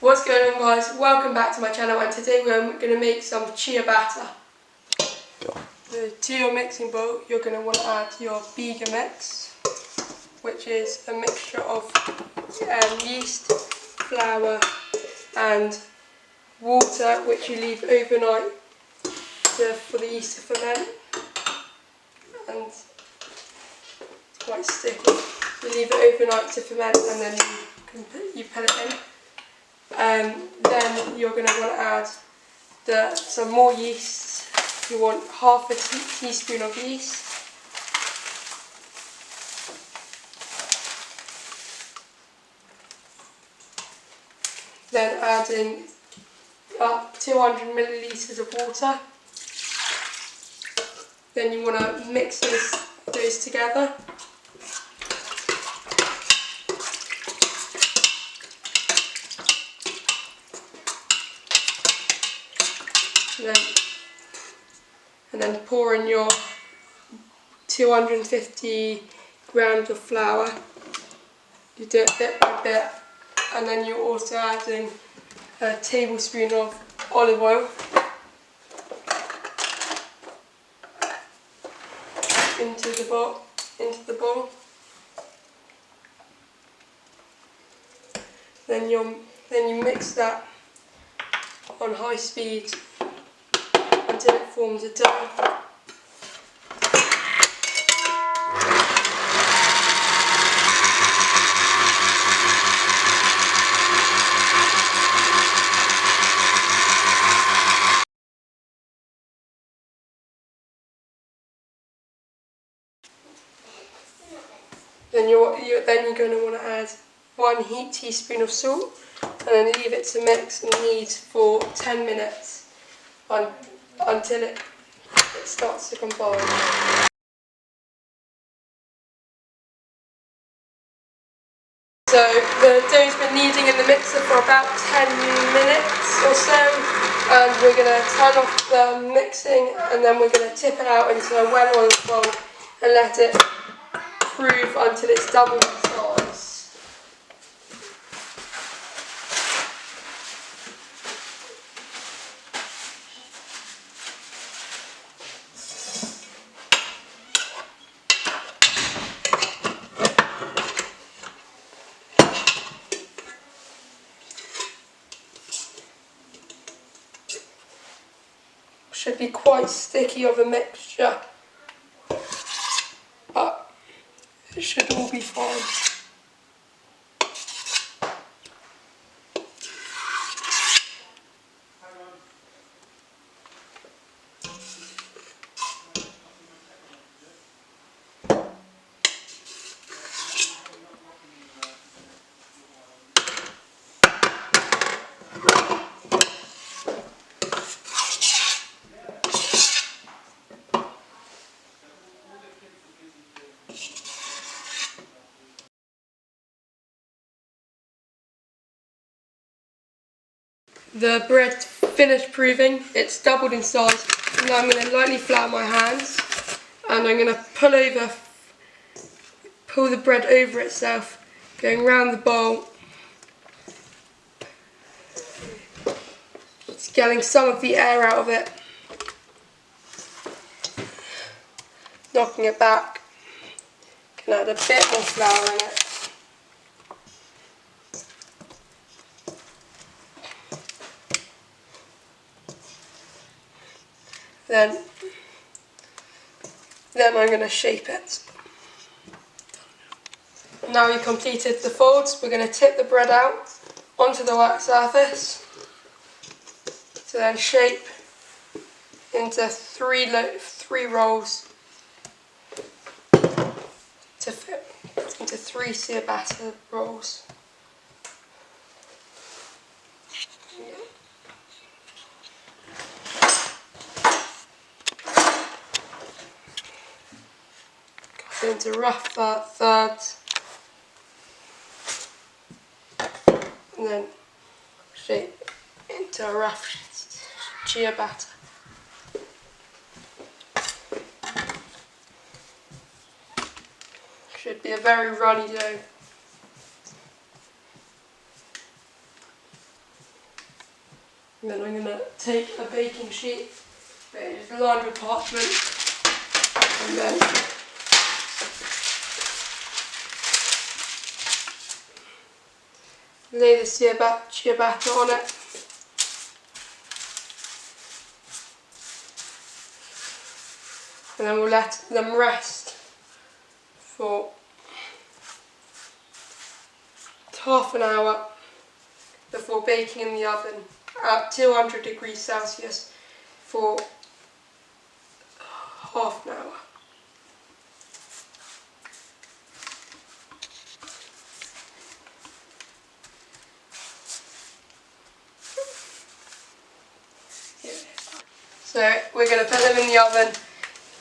What's going on, guys? Welcome back to my channel, and today we're going to make some ciabatta. To your mixing bowl you're going to want to add your bega mix, which is a mixture of yeast, flour and water, which you leave overnight for the yeast to ferment, and it's quite sticky. You leave it overnight to ferment and then you put it in. Then you're going to want to add some more yeast. You want half a teaspoon of yeast. Then adding up 200 millilitres of water. Then you want to mix those together. And then pour in your 250 grams of flour. You do it bit by bit, and then you're also adding a tablespoon of olive oil into the bowl. Then you mix that on high speed until it forms a dough. Then you're going to want to add 1 teaspoon of salt, and then leave it to mix and knead for 10 minutes until it starts to combine. So the dough's been kneading in the mixer for about 10 minutes or so, and we're going to turn off the mixing, and then we're going to tip it out into a well-oiled bowl and let it prove until it's doubled in size. Should be quite sticky of a mixture, but it should all be fine. The bread finished proving, it's doubled in size. Now I'm going to lightly flatten my hands, and I'm going to pull the bread over itself, going round the bowl. It's getting some of the air out of it, knocking it back. Can add a bit more flour in it. Then I'm going to shape it. Now you've completed the folds, we're going to tip the bread out onto the work surface to then shape into three rolls to fit into 3 ciabatta rolls. Into rough thirds, and then shape into a rough ciabatta. Should be a very runny dough. And then I'm going to take a baking sheet, that is lined with parchment, and then lay the ciabatta on it. And then we'll let them rest for half an hour before baking in the oven at 200 degrees Celsius for half an hour. So we're going to put them in the oven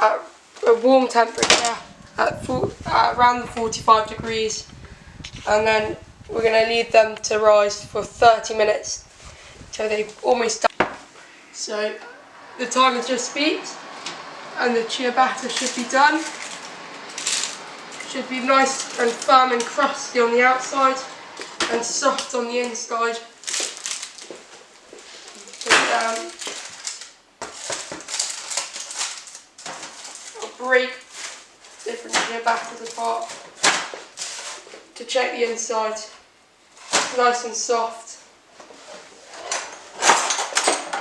at a warm temperature at around the 45 degrees, and then we're going to leave them to rise for 30 minutes till they've almost done. So the time has just beat and the ciabatta should be done. Should be nice and firm and crusty on the outside and soft on the inside. Put it down. I'll break different ciabattas apart to check the inside. Nice and soft.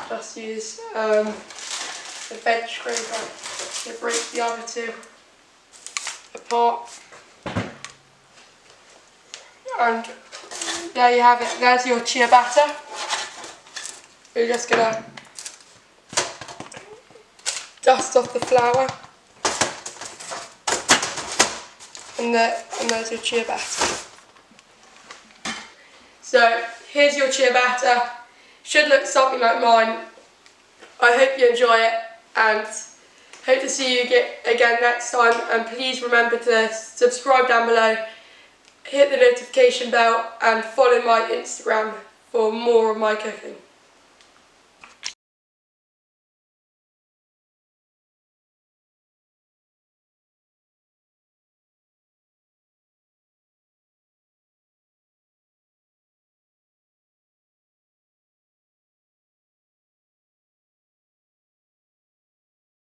Just use a bench scraper to break the other two apart. And there you have it, there's your ciabatta. You're just going to dust off the flour, and there's your ciabatta. So here's your ciabatta. Should look something like mine. I hope you enjoy it and hope to see you again next time, and please remember to subscribe down below, hit the notification bell and follow my Instagram for more of my cooking.